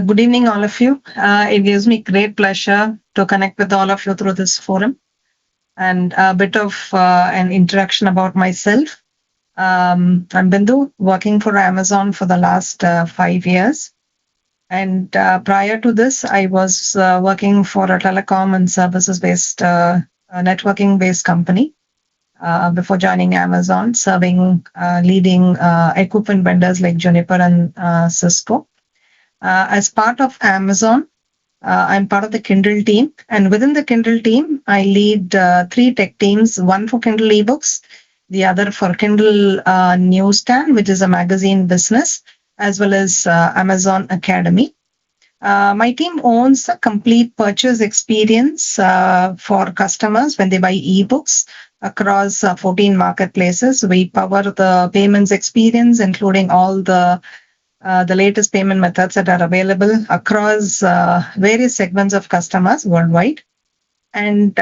Good evening, all of you. It gives me great pleasure to connect with all of you through this forum and a bit of an introduction about myself. I'm Bindu, working for Amazon for the last 5 years. And prior to this, I was working for a telecom and services based, networking based company before joining Amazon, serving leading equipment vendors like Juniper and Cisco. As part of Amazon, I'm part of the Kindle team, and within the Kindle team, I lead three tech teams: one for Kindle eBooks, the other for Kindle Newsstand, which is a magazine business, as well as Amazon Academy. My team owns a complete purchase experience for customers when they buy ebooks across 14 marketplaces. We power the payments experience, including all the latest payment methods that are available across various segments of customers worldwide. And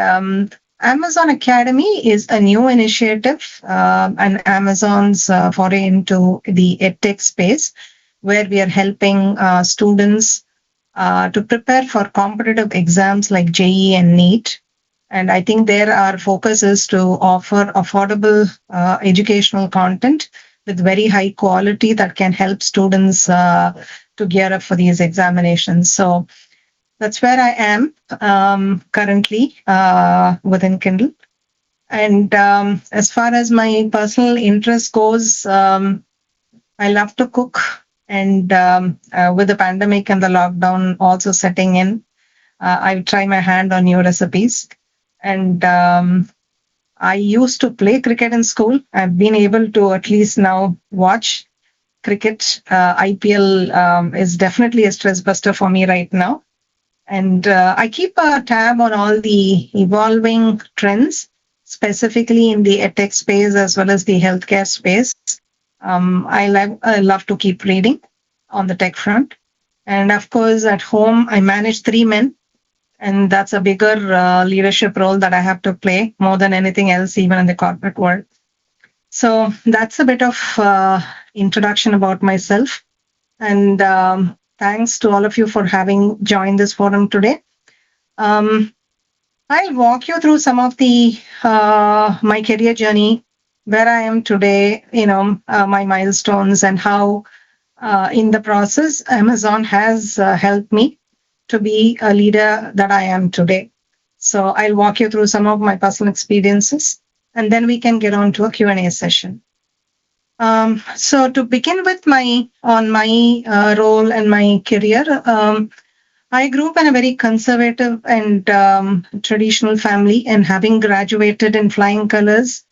Amazon Academy is a new initiative and Amazon's foray into the edtech space, where we are helping students to prepare for competitive exams like JEE and NEET. And I think there our focus is to offer affordable educational content with very high quality that can help students to gear up for these examinations. So that's where I am currently within Kindle. And as far as my personal interest goes, I love to cook. And with the pandemic and the lockdown also setting in, I try my hand on new recipes. And I used to play cricket in school. I've been able to at least now watch cricket. IPL is definitely a stress buster for me right now. And I keep a tab on all the evolving trends, specifically in the edtech space as well as the healthcare space. I love to keep reading on the tech front. And of course, at home, I manage three men, and that's a bigger leadership role that I have to play more than anything else, even in the corporate world. So that's a bit of introduction about myself. And thanks to all of you for having joined this forum today. I'll walk you through some of the my career journey, where I am today, my milestones, and how in the process Amazon has helped me to be a leader that I am today. So I'll walk you through some of my personal experiences, and then we can get on to a Q&A session. So to begin with my role and my career, I grew up in a very conservative and traditional family, and having graduated in flying colors,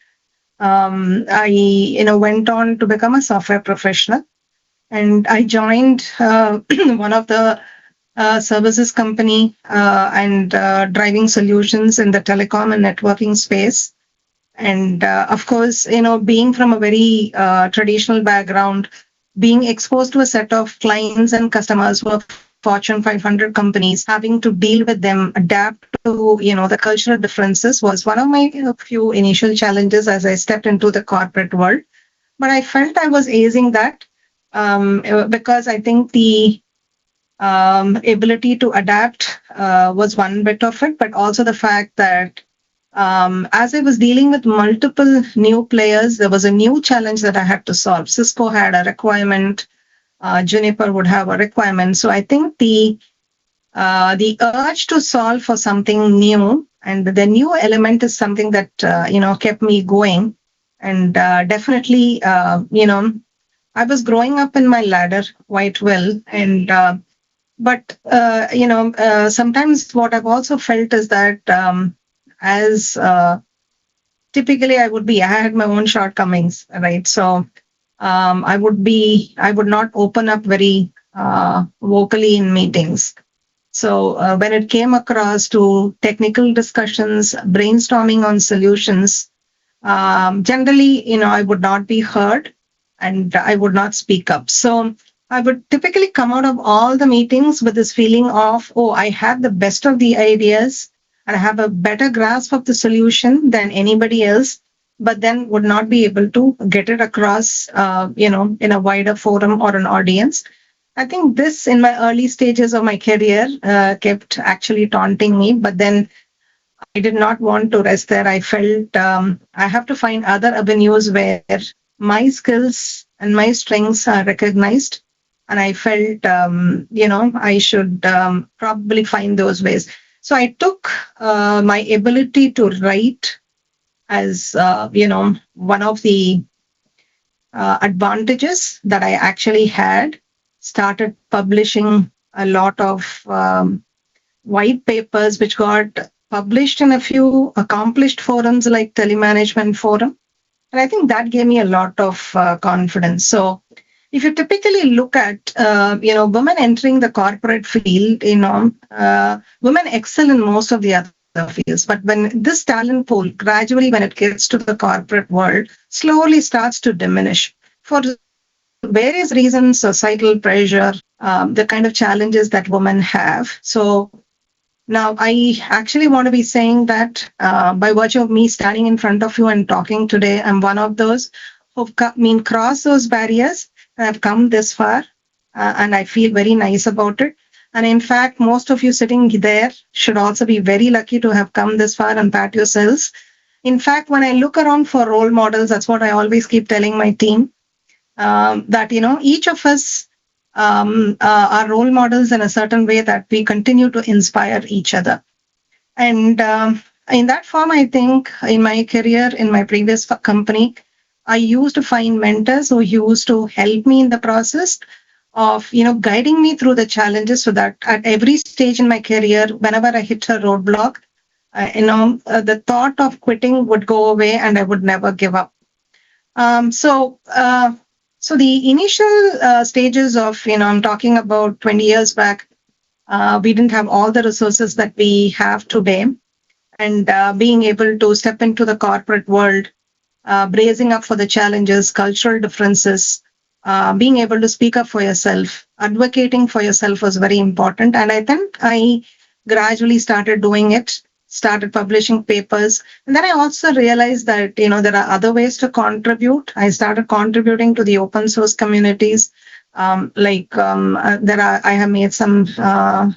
I went on to become a software professional, and I joined one of the services company and driving solutions in the telecom and networking space. And of course, being from a very traditional background, being exposed to a set of clients and customers who are Fortune 500 companies, having to deal with them, adapt to, the cultural differences was one of my few initial challenges as I stepped into the corporate world. But I felt I was acing that because I think the ability to adapt was one bit of it, but also the fact that as I was dealing with multiple new players, there was a new challenge that I had to solve. Cisco had a requirement, Juniper would have a requirement. So I think the urge to solve for something new and the new element is something that kept me going. And definitely, I was growing up in my ladder quite well, and but sometimes what I've also felt is that as typically I had my own shortcomings, right? So I would not open up very vocally in meetings. So when it came across to technical discussions, brainstorming on solutions, generally, I would not be heard and I would not speak up. So I would typically come out of all the meetings with this feeling of, oh, I have the best of the ideas and I have a better grasp of the solution than anybody else, but then would not be able to get it across, in a wider forum or an audience. I think this in my early stages of my career kept actually taunting me, but then I did not want to rest there. I felt I have to find other avenues where my skills and my strengths are recognized. And I felt, I should probably find those ways. So I took my ability to write as, one of the advantages that I actually had, started publishing a lot of white papers, which got published in a few accomplished forums like Telemanagement Forum. And I think that gave me a lot of confidence. So if you typically look at, women entering the corporate field, women excel in most of the other fields. But when this talent pool gradually, when it gets to the corporate world, slowly starts to diminish for various reasons, societal pressure, the kind of challenges that women have. So now, I actually want to be saying that by virtue of me standing in front of you and talking today, I'm one of those who've crossed those barriers and have come this far, and I feel very nice about it. And in fact, most of you sitting there should also be very lucky to have come this far and pat yourselves. In fact, when I look around for role models, that's what I always keep telling my team, that each of us are role models in a certain way, that we continue to inspire each other. And in that form, I think in my career, in my previous company, I used to find mentors who used to help me in the process of guiding me through the challenges, so that at every stage in my career, whenever I hit a roadblock, the thought of quitting would go away and I would never give up. So the initial stages of, I'm talking about 20 years back, we didn't have all the resources that we have today. And being able to step into the corporate world, bracing up for the challenges, cultural differences, being able to speak up for yourself, advocating for yourself was very important. And I think I gradually started doing it, started publishing papers. And then I also realized that, there are other ways to contribute. I started contributing to the open source communities. I have made some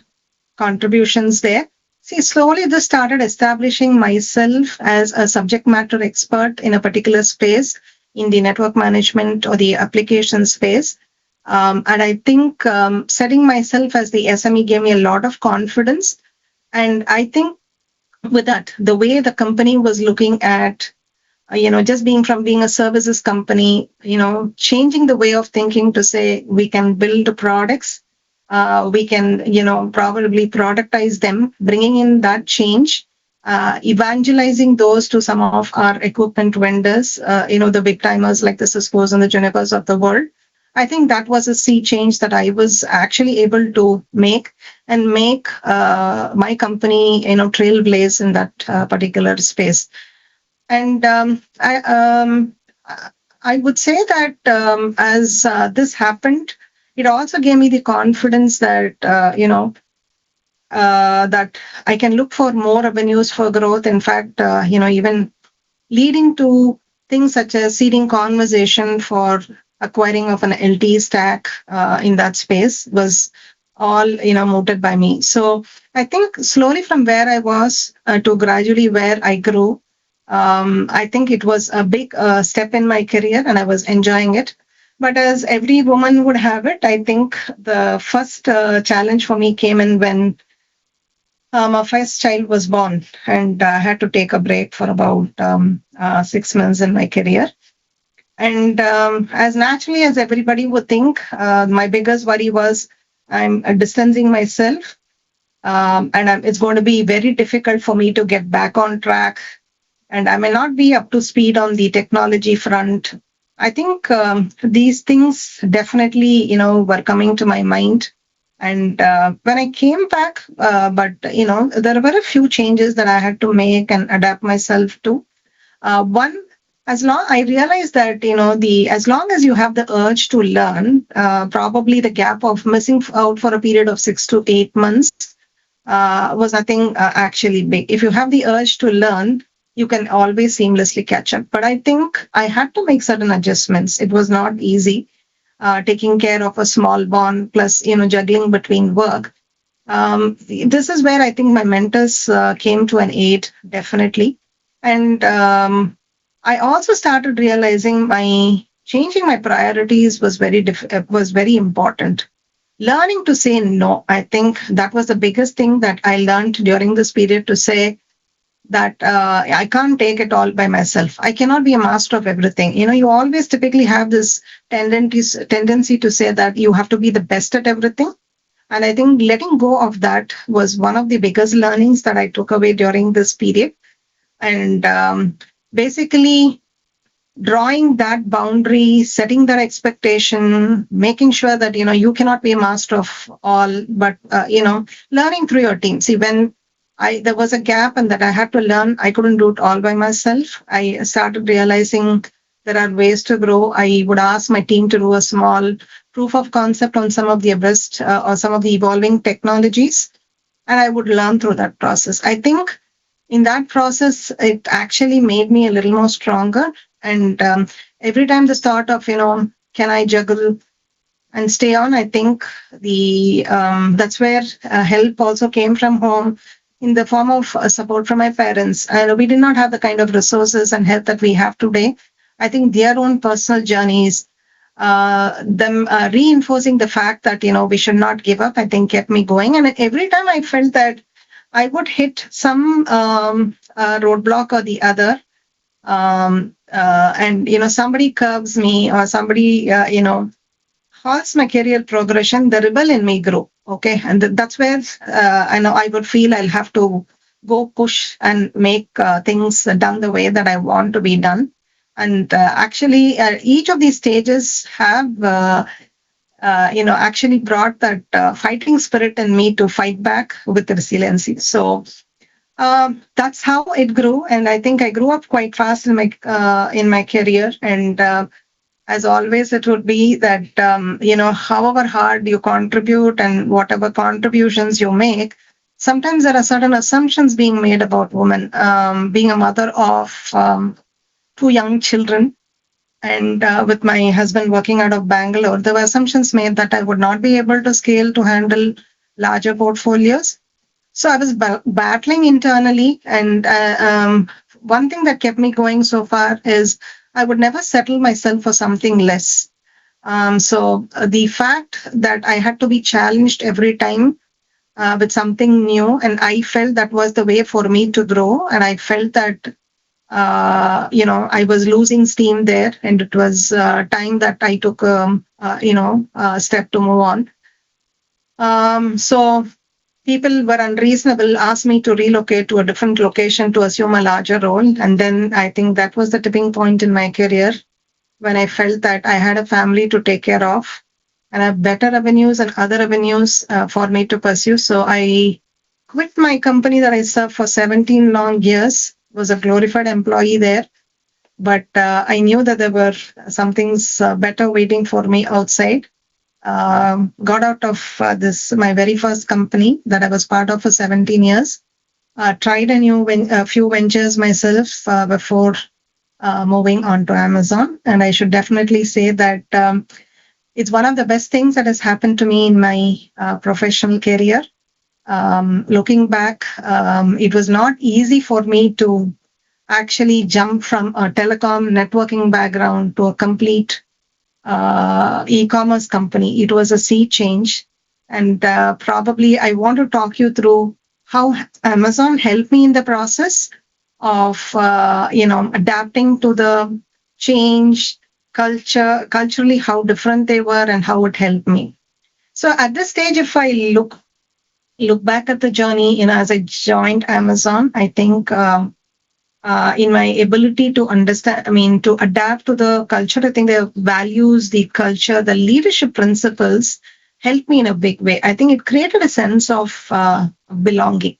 contributions there. See, slowly this started establishing myself as a subject matter expert in a particular space in the network management or the application space. And I think setting myself as the SME gave me a lot of confidence. And I think with that, the way the company was looking at, just being a services company, changing the way of thinking to say we can build products, we can, probably productize them, bringing in that change, evangelizing those to some of our equipment vendors, the big timers like the Cisco's and the Junipers of the world. I think that was a sea change that I was actually able to make, and make my company, trailblaze in that particular space. And I would say that as this happened, it also gave me the confidence that that I can look for more avenues for growth. In fact, even leading to things such as seeding conversation for acquiring of an LTE stack in that space was all mooted by me. So I think slowly from where I was to gradually where I grew, I think it was a big step in my career, and I was enjoying it. But as every woman would have it, I think the first challenge for me came in when my first child was born, and I had to take a break for about 6 months in my career. And as naturally as everybody would think, my biggest worry was I'm distancing myself, and it's going to be very difficult for me to get back on track, and I may not be up to speed on the technology front. I think these things definitely, were coming to my mind. And when I came back, but there were a few changes that I had to make and adapt myself to. One, as long I realized that the as long as you have the urge to learn, probably the gap of missing out for a period of 6 to 8 months was nothing actually big. If you have the urge to learn, you can always seamlessly catch up. But I think I had to make certain adjustments. It was not easy. taking care of a small bond, plus, juggling between work. This is where I think my mentors came to an aid, definitely. And I also started realizing my changing my priorities was was very important. Learning to say no, I think that was the biggest thing that I learned during this period, to say that I can't take it all by myself. I cannot be a master of everything. You always typically have this tendency to say that you have to be the best at everything. And I think letting go of that was one of the biggest learnings that I took away during this period. And basically, drawing that boundary, setting that expectation, making sure that you cannot be a master of all, but learning through your team. See, when I there was a gap and that I had to learn, I couldn't do it all by myself. I started realizing there are ways to grow. I would ask my team to do a small proof of concept on some of the best or some of the evolving technologies, and I would learn through that process. I think in that process, it actually made me a little more stronger. And every time the thought of, can I juggle and stay on, I think the that's where help also came from home in the form of support from my parents. And we did not have the kind of resources and help that we have today. I think their own personal journeys, them reinforcing the fact that we should not give up, I think kept me going. And every time I felt that I would hit some roadblock or the other, and somebody curbs me, or somebody halts my career progression, the rebel in me grew. Okay, and that's where I know I would feel I'll have to go push and make things done the way that I want to be done. And actually, each of these stages have actually brought that fighting spirit in me to fight back with resiliency. So that's how it grew, and I think I grew up quite fast in my career. And as always, it would be that however hard you contribute and whatever contributions you make, sometimes there are certain assumptions being made about women. Being a mother of two young children, and with my husband working out of Bangalore, there were assumptions made that I would not be able to scale to handle larger portfolios. So I was battling internally, and one thing that kept me going so far is I would never settle myself for something less. So the fact that I had to be challenged every time with something new, and I felt that was the way for me to grow, and I felt that I was losing steam there, and it was time that I took a step to move on. So people were unreasonable, asked me to relocate to a different location to assume a larger role. And then I think that was the tipping point in my career, when I felt that I had a family to take care of and have better avenues and other avenues for me to pursue. So I quit my company that I served for 17 long years, was a glorified employee there. But I knew that there were some things better waiting for me outside. Got out of this my very first company that I was part of for 17 years. Tried a few ventures myself before moving on to Amazon, and I should definitely say that it's one of the best things that has happened to me in my professional career. Looking back, it was not easy for me to actually jump from a telecom networking background to a complete e-commerce company. It was a sea change, and probably I want to talk you through how Amazon helped me in the process of adapting to the change, culturally how different they were, and how it helped me. So at this stage, if I look back at the journey, as I joined Amazon, I think in my ability to understand, to adapt to the culture, I think the values, the culture, the leadership principles helped me in a big way. I think it created a sense of belonging.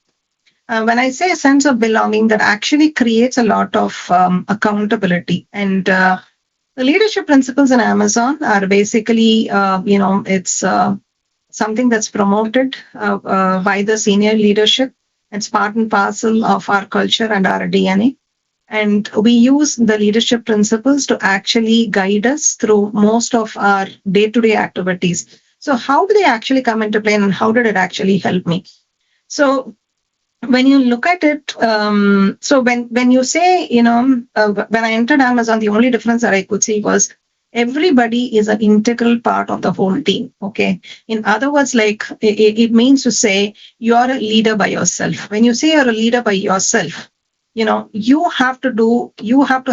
When I say a sense of belonging, that actually creates a lot of accountability. And the leadership principles in Amazon are basically, it's something that's promoted by the senior leadership. It's part and parcel of our culture and our DNA. And we use the leadership principles to actually guide us through most of our day to day activities. So, how do they actually come into play and how did it actually help me? So, when you look at it, so when you say, when I entered Amazon, the only difference that I could see was everybody is an integral part of the whole team. Okay. In other words, like it means to say you're a leader by yourself. When you say you're a leader by yourself, you have to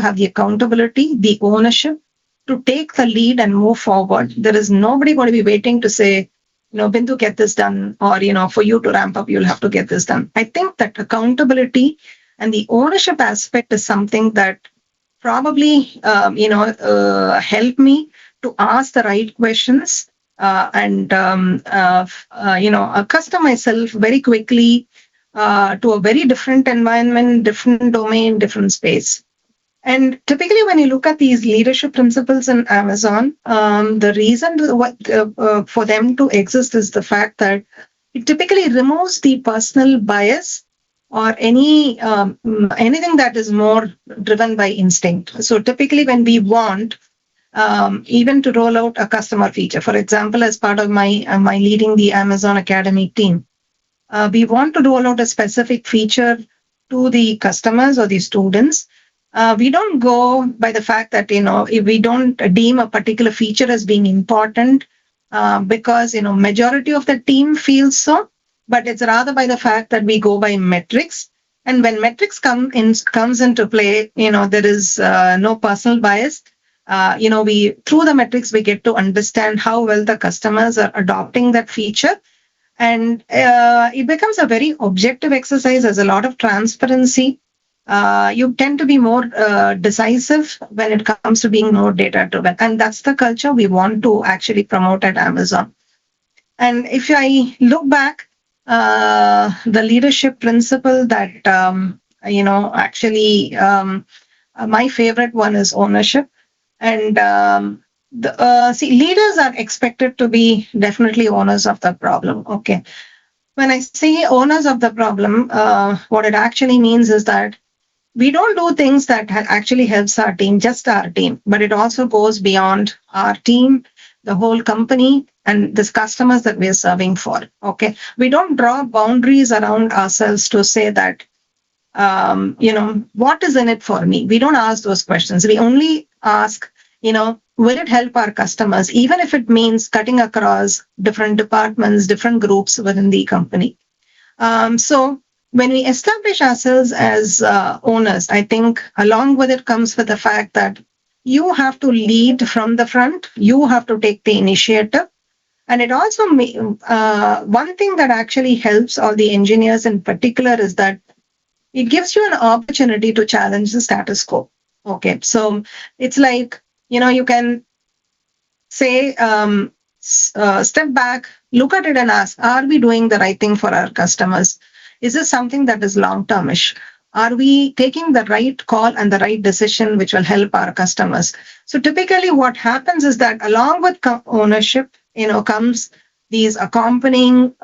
have the accountability, the ownership to take the lead and move forward. There is nobody going to be waiting to say, Bindu, get this done, or, for you to ramp up, you'll have to get this done. I think that accountability and the ownership aspect is something that probably, help me to ask the right questions and, accustom myself very quickly to a very different environment, different domain, different space. And typically, when you look at these leadership principles in Amazon, the reason for them to exist is the fact that it typically removes the personal bias or anything that is more driven by instinct. So typically, when we want even to roll out a customer feature, for example, as part of my leading the Amazon Academy team, we want to roll out a specific feature to the customers or the students. We don't go by the fact that, if we don't deem a particular feature as being important because, majority of the team feels so, but it's rather by the fact that we go by metrics. And when metrics comes into play, there is no personal bias. We through the metrics we get to understand how well the customers are adopting that feature, and it becomes a very objective exercise. There's a lot of transparency. You tend to be more decisive when it comes to being more data driven, and that's the culture we want to actually promote at Amazon. And if I look back, the leadership principle that actually my favorite one is ownership. And leaders are expected to be definitely owners of the problem. Okay, when I say owners of the problem, what it actually means is that we don't do things that actually helps our team, just our team, but it also goes beyond our team, the whole company, and the customers that we're serving for. Okay, we don't draw boundaries around ourselves to say that, what is in it for me? We don't ask those questions. We only ask, will it help our customers, even if it means cutting across different departments, different groups within the company. So when we establish ourselves as owners, I think along with it comes with the fact that you have to lead from the front, you have to take the initiative. And it also, one thing that actually helps all the engineers in particular is that it gives you an opportunity to challenge the status quo. Okay, so it's like, you can say, step back, look at it and ask, are we doing the right thing for our customers? Is this something that is long termish? Are we taking the right call and the right decision which will help our customers? So typically what happens is that along with ownership, comes these accompanying,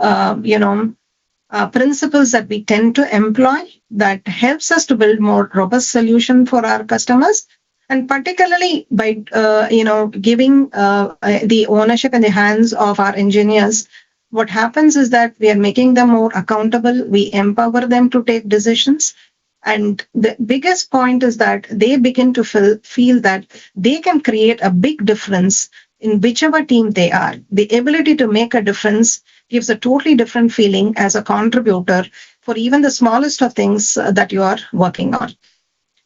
principles that we tend to employ that helps us to build more robust solution for our customers, and particularly by giving the ownership in the hands of our engineers. What happens is that we are making them more accountable, we empower them to take decisions, and the biggest point is that they begin to feel that they can create a big difference in whichever team they are. The ability to make a difference gives a totally different feeling as a contributor for even the smallest of things that you are working on.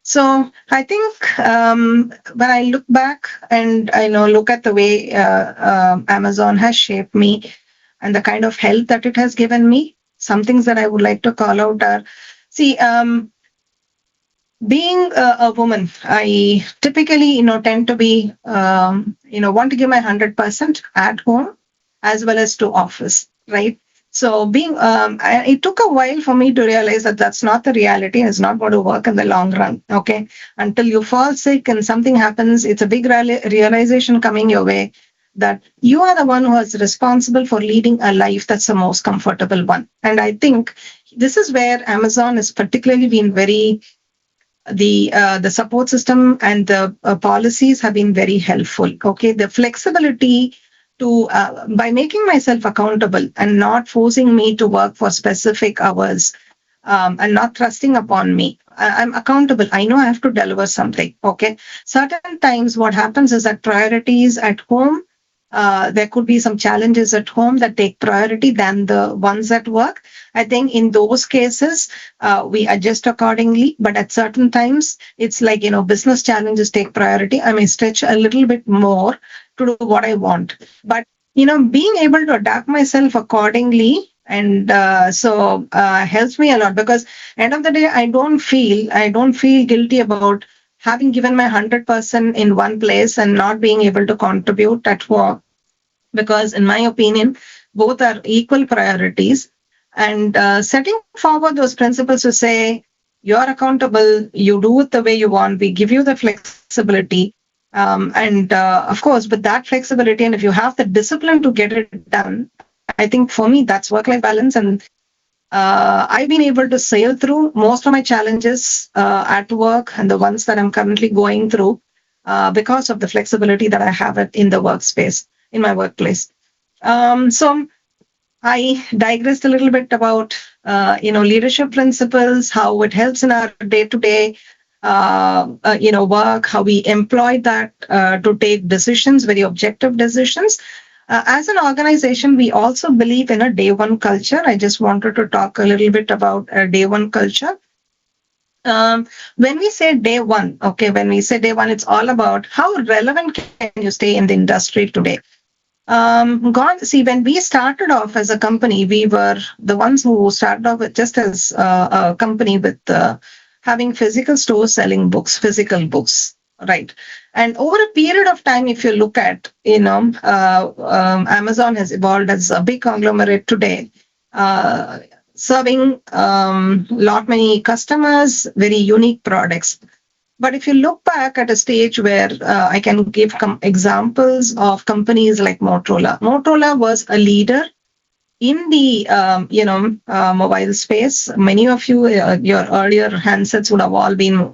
So I think when I look back and I look at the way Amazon has shaped me and the kind of health that it has given me, some things that I would like to call out are, see, being a woman, I typically, tend to be, want to give my 100% at home as well as to office, right? So it took a while for me to realize that that's not the reality. It's not going to work in the long run. Okay. Until you fall sick and something happens, it's a big realization coming your way that you are the one who is responsible for leading a life that's the most comfortable one. And I think this is where Amazon has particularly been very the support system and the policies have been very helpful. Okay, the flexibility to by making myself accountable and not forcing me to work for specific hours, and not trusting upon me. I'm accountable. I know I have to deliver something. Okay. Certain times, what happens is that priorities at home, there could be some challenges at home that take priority than the ones at work. I think in those cases, we adjust accordingly. But at certain times, it's like, business challenges take priority. I may stretch a little bit more to do what I want. But, being able to adapt myself accordingly and helps me a lot, because end of the day I don't feel guilty about having given my 100% in one place and not being able to contribute at work, because in my opinion both are equal priorities. And setting forward those principles to say you're accountable, you do it the way you want, we give you the flexibility, and of course with that flexibility, and if you have the discipline to get it done, I think for me that's work life balance. And I've been able to sail through most of my challenges at work and the ones that I'm currently going through, because of the flexibility that I have in the workspace, in my workplace. So I digressed a little bit about, leadership principles, how it helps in our day-to-day, work, how we employ that to take decisions, very objective decisions. As an organization, we also believe in a day one culture. I just wanted to talk a little bit about a day one culture. When we say day one, okay, when we say day one, it's all about how relevant can you stay in the industry today. God, see, when we started off as a company, we were the ones who started off with just as a company with having physical stores selling books, physical books, right? And over a period of time, if you look at, Amazon has evolved as a big conglomerate today, uh, serving lot many customers, very unique products. But if you look back at a stage where I can give examples of companies like Motorola. Motorola was a leader in the mobile space. Many of you, your earlier handsets would have all been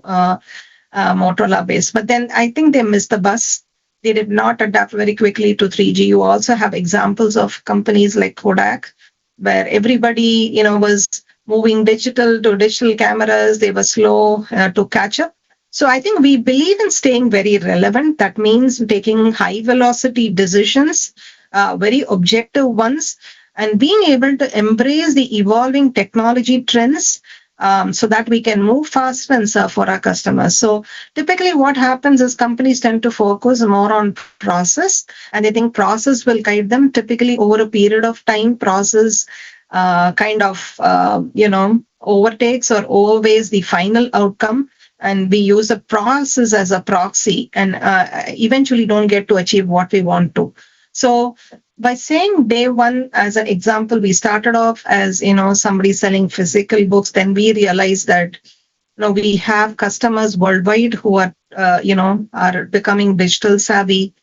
Motorola based, but then I think they missed the bus. They did not adapt very quickly to 3G. You also have examples of companies like Kodak, where everybody was moving digital to digital cameras. They were slow to catch up. So I think we believe in staying very relevant. That means taking high velocity decisions, very objective ones, and being able to embrace the evolving technology trends, so that we can move faster and serve for our customers. So typically what happens is companies tend to focus more on process, and they think process will guide them. Typically over a period of time, process overtakes or overweighs the final outcome, and we use the process as a proxy, and eventually don't get to achieve what we want to. So by saying day one as an example, we started off as somebody selling physical books. Then we realized that we have customers worldwide who are becoming digital savvy.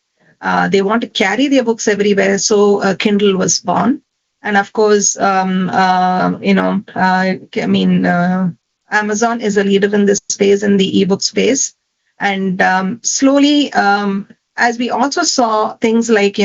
They want to carry their books everywhere, so Kindle was born. And of course, Amazon is a leader in this space, in the ebook space. And slowly, as we also saw things like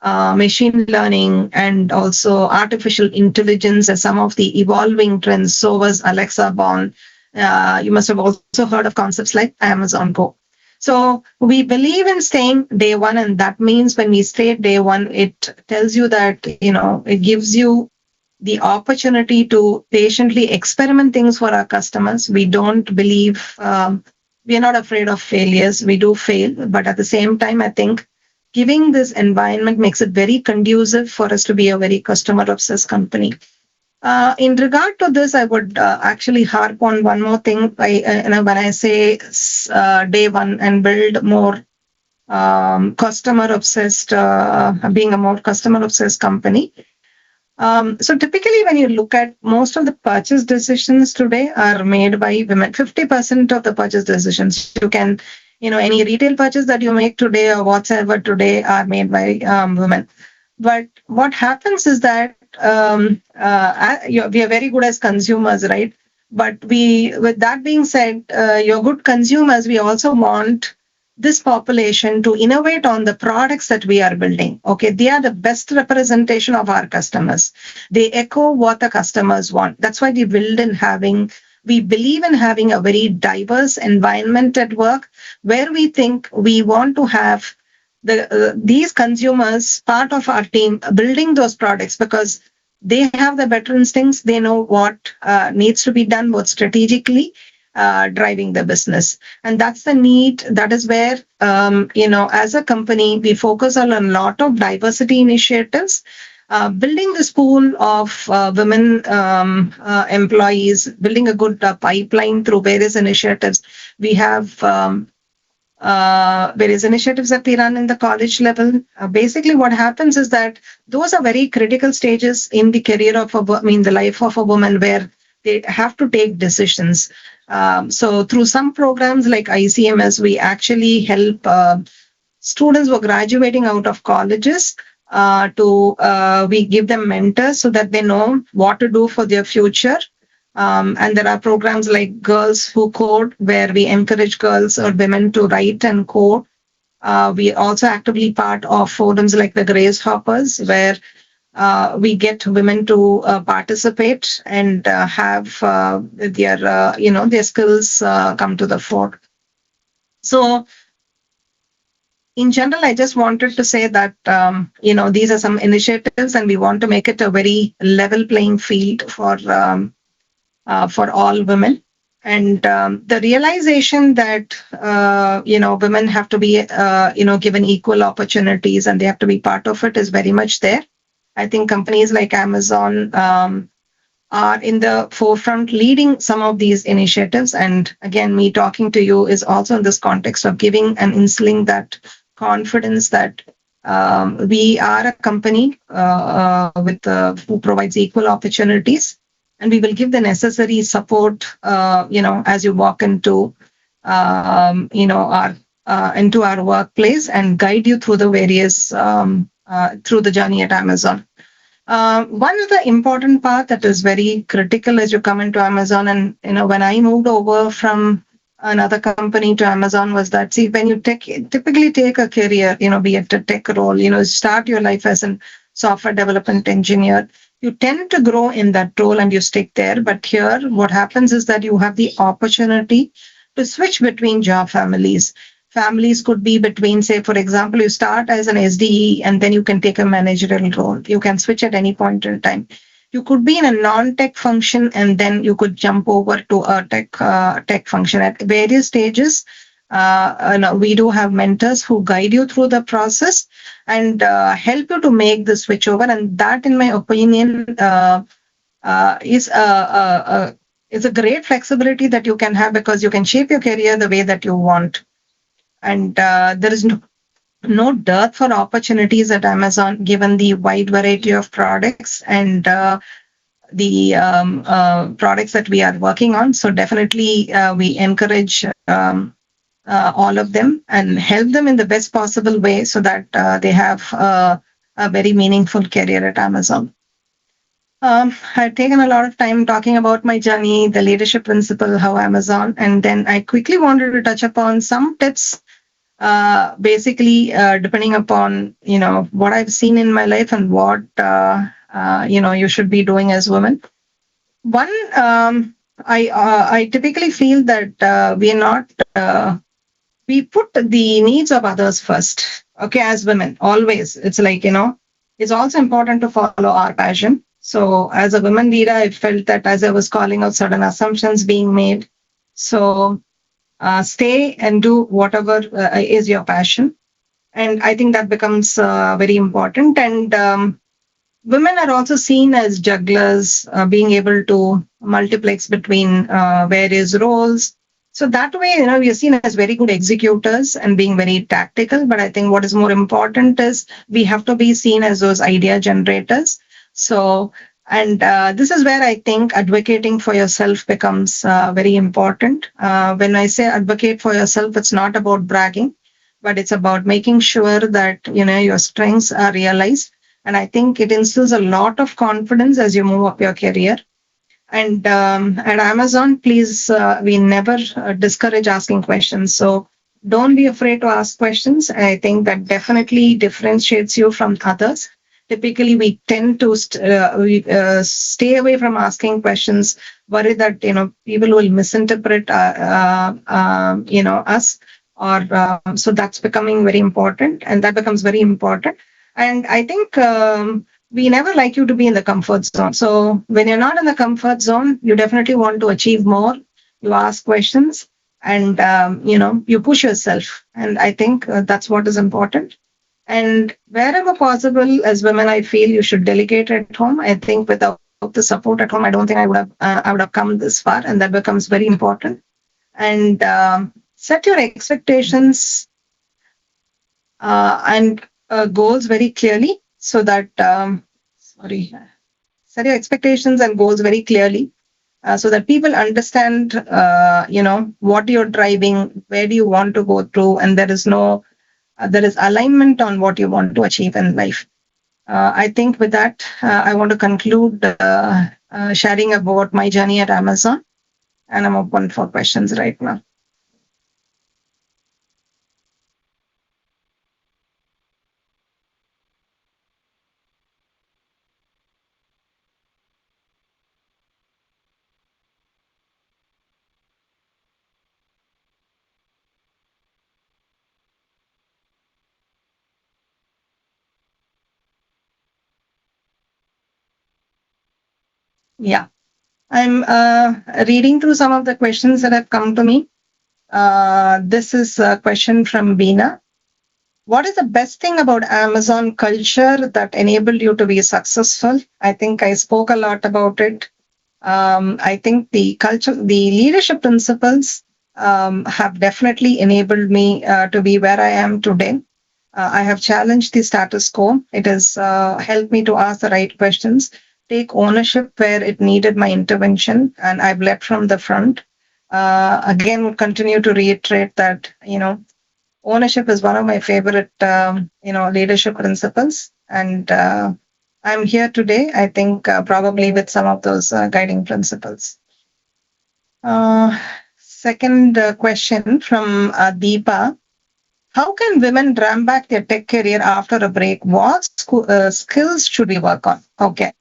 machine learning and also artificial intelligence as some of the evolving trends, so was Alexa born. You must have also heard of concepts like Amazon Go. So we believe in staying day one, and that means when we stay day one, it tells you that, it gives you the opportunity to patiently experiment things for our customers. We don't believe, we are not afraid of failures. We do fail, but at the same time, I think giving this environment makes it very conducive for us to be a very customer obsessed company. In regard to this, I would actually harp on one more thing. When I say day one and build more customer obsessed, being a more customer obsessed company. So typically, when you look at most of the purchase decisions today are made by women. 50% of the purchase decisions you can, any retail purchase that you make today or whatsoever today are made by women. But what happens is that we are very good as consumers, right? But with that being said, you're good consumers. We also want this population to innovate on the products that we are building. Okay, they are the best representation of our customers. They echo what the customers want. That's why we believe in having a very diverse environment at work, where we think we want to have these consumers part of our team building those products, because they have the better instincts. They know what needs to be done, what strategically driving the business. And that's the need. That is where, as a company, we focus on a lot of diversity initiatives, building this pool of women employees, building a good pipeline through various initiatives. We have various initiatives that we run in the college level. Basically, what happens is that those are very critical stages in the career of the life of a woman, where they have to take decisions. So through some programs like ICMS, we actually help students who are graduating out of colleges to we give them mentors so that they know what to do for their future. And there are programs like Girls Who Code, where we encourage girls or women to write and code. We also actively part of forums like the Grace Hoppers, where we get women to participate and have their skills come to the fore. So in general, I just wanted to say that these are some initiatives, and we want to make it a very level playing field for all women. And the realization that women have to be given equal opportunities, and they have to be part of it, is very much there. I think companies like Amazon are in the forefront leading some of these initiatives. And again, me talking to you is also in this context of giving and instilling that confidence that we are a company who provides equal opportunities, and we will give the necessary support, as you walk into, our into our workplace, and guide you through the various through the journey at Amazon. One of the important part that is very critical as you come into Amazon, and when I moved over from another company to Amazon, was that, see, when you typically take a career, be it a tech role, start your life as a software development engineer, you tend to grow in that role and you stick there. But here, what happens is that you have the opportunity to switch between job families. Families could be between, say, for example, you start as an SDE and then you can take a managerial role. You can switch at any point in time. You could be in a non-tech function and then you could jump over to a tech function at various stages. We do have mentors who guide you through the process and help you to make the switch over. And that, in my opinion, is a great flexibility that you can have, because you can shape your career the way that you want. And there is no dearth for opportunities at Amazon, given the wide variety of products and the products that we are working on. So definitely we encourage all of them and help them in the best possible way, so that they have a very meaningful career at Amazon. I've taken a lot of time talking about my journey, the leadership principle, how Amazon, and then I quickly wanted to touch upon some tips, basically depending upon what I've seen in my life and what you should be doing as women. One, I typically feel that we are not we put the needs of others first. Okay, as women, always it's like it's also important to follow our passion. So as a women leader, I felt that as I was calling out certain assumptions being made, so stay and do whatever is your passion. And I think that becomes very important. And women are also seen as jugglers, being able to multiplex between various roles. So that way, we are seen as very good executors and being very tactical. But I think what is more important is we have to be seen as those idea generators. So, and this is where I think advocating for yourself becomes very important. When I say advocate for yourself, it's not about bragging, but it's about making sure that your strengths are realized. And I think it instills a lot of confidence as you move up your career. And at Amazon, please, we never discourage asking questions. So don't be afraid to ask questions. I think that definitely differentiates you from others. Typically, we tend to stay away from asking questions, worry that people will misinterpret us, or so that's becoming very important, and that becomes very important. And I think we never like you to be in the comfort zone. So when you're not in the comfort zone, you definitely want to achieve more. You ask questions, and you push yourself. And I think that's what is important. And wherever possible, as women, I feel you should delegate at home. I think without the support at home, I don't think I would have come this far, and that becomes very important. And set your expectations and goals very clearly, so that sorry set your expectations and goals very clearly, so that people understand what you're driving, where do you want to go through, and there is alignment on what you want to achieve in life. I think with that, I want to conclude sharing about my journey at Amazon, and I'm open for questions right now. Yeah, I'm reading through some of the questions that have come to me. This is a question from Beena. What is the best thing about Amazon culture that enabled you to be successful? I think I spoke a lot about it. I think the culture, the leadership principles have definitely enabled me to be where I am today. I have challenged the status quo. It has helped me to ask the right questions, take ownership where it needed my intervention, and I've led from the front. Again, continue to reiterate that, ownership is one of my favorite, leadership principles. And I'm here today, I think, probably with some of those guiding principles. Uh, Second question from Deepa. How can women ramp back their tech career after a break? What skills should we work on? Okay.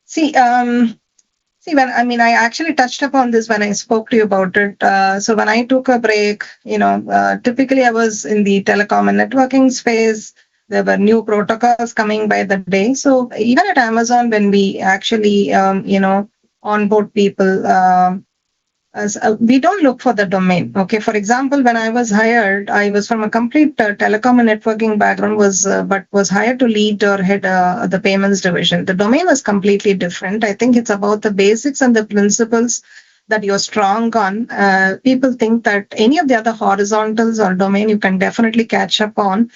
See, when I actually touched upon this when I spoke to you about it. So when I took a break, typically I was in the telecom and networking space. There were new protocols coming by the day. So even at Amazon, when we actually, onboard people, we don't look for the domain. Okay. For example, when I was hired, I was from a complete telecom and networking background, but was hired to lead or head the payments division. The domain was completely different. I think it's about the basics and the principles that you're strong on. People think that any of the other horizontals or domain you can definitely catch up on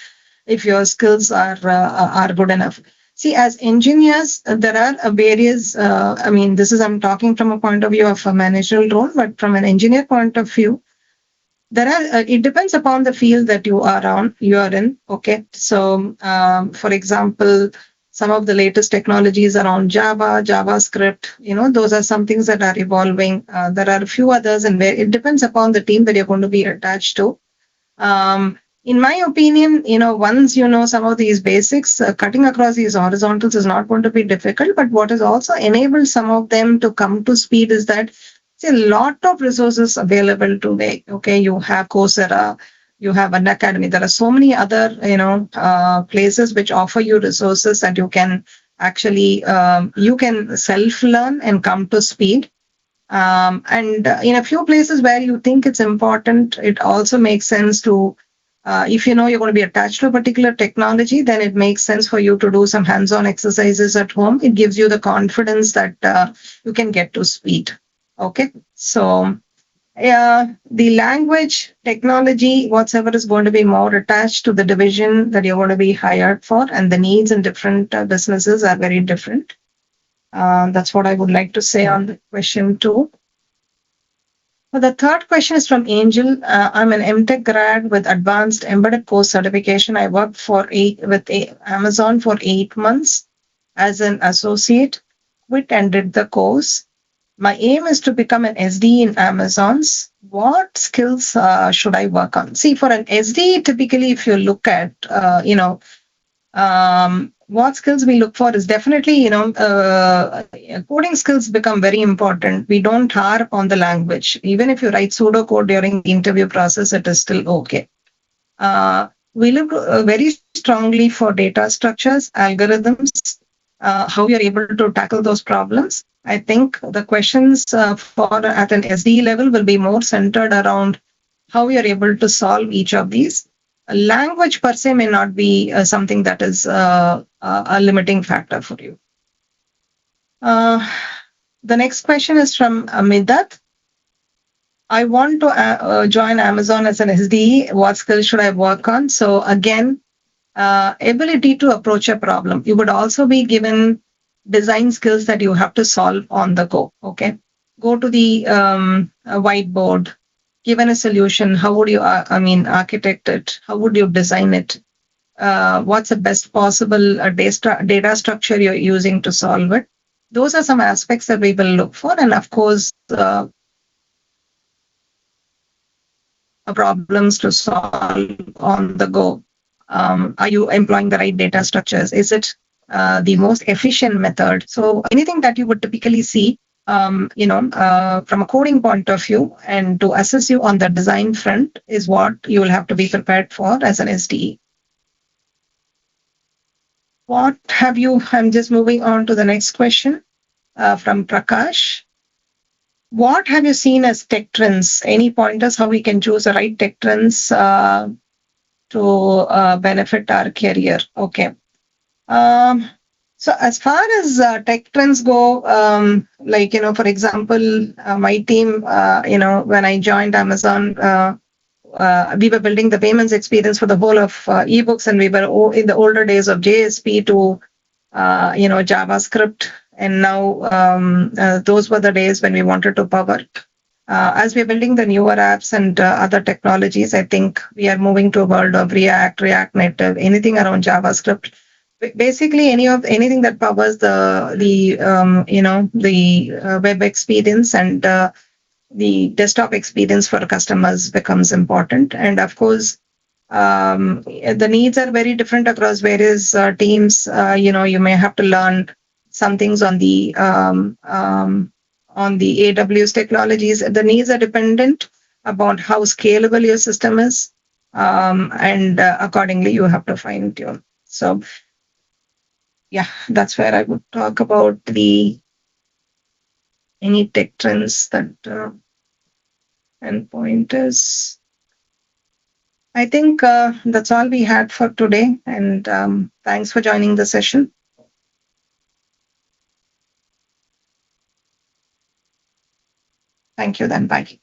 if your skills are good enough. See, as engineers, there are various. This is I'm talking from a point of view of a managerial role, but from an engineer point of view, there are. It depends upon the field that you are in. Okay, so for example, some of the latest technologies around Java, JavaScript, those are some things that are evolving. There are a few others, and where it depends upon the team that you're going to be attached to. In my opinion, once you know some of these basics, cutting across these horizontals is not going to be difficult. But what has also enabled some of them to come to speed is that it's a lot of resources available today. Okay, you have Coursera, you have an academy. There are so many other, places which offer you resources that you can actually you can self learn and come to speed. And in a few places where you think it's important, it also makes sense to, if you know you're going to be attached to a particular technology, then it makes sense for you to do some hands on exercises at home. It gives you the confidence that you can get to speed. Okay. So, the language, technology, whatsoever is going to be more attached to the division that you're going to be hired for, and the needs in different businesses are very different. That's what I would like to say on the question two. Well, the third question is from Angel. I'm an MTech grad with advanced embedded course certification. I worked Amazon for 8 months as an associate, quit and did the course. My aim is to become an SD in Amazon's. What skills should I work on? See, for an SD, typically, if you look at, what skills we look for is definitely, coding skills become very important. We don't harp on the language. Even if you write pseudocode during the interview process, it is still okay. We look very strongly for data structures, algorithms, how you're able to tackle those problems. I think the questions for at an SD level will be more centered around how you're able to solve each of these. A language per se may not be something that is a limiting factor for you. The next question is from Amidat. I want to join Amazon as an SDE. What skills should I work on? So again, ability to approach a problem. You would also be given design skills that you have to solve on the go. Okay, go to the whiteboard. Given a solution, how would you, architect it? How would you design it? What's the best possible data structure you're using to solve it? Those are some aspects that we will look for, and of course, problems to solve on the go. Are you employing the right data structures? Is it the most efficient method? So anything that you would typically see, from a coding point of view, and to assess you on the design front is what you will have to be prepared for as an SDE. What have you? I'm just moving on to the next question from Prakash. What have you seen as tech trends? Any pointers how we can choose the right tech trends to benefit our career? Okay. So as far as tech trends go, for example, my team, when I joined Amazon, we were building the payments experience for the whole of ebooks, and we were in the older days of JSP to, JavaScript. And now those were the days when we wanted to power. As we're building the newer apps and other technologies, I think we are moving to a world of React Native, anything around JavaScript. Basically, anything that powers the web experience and the desktop experience for customers becomes important. And of course, the needs are very different across various teams. You may have to learn some things on the AWS technologies. The needs are dependent about how scalable your system is, and accordingly you have to fine tune. So yeah, that's where I would talk about the any tech trends that and pointers. I think that's all we had for today, and thanks for joining the session. Thank you then. Bye.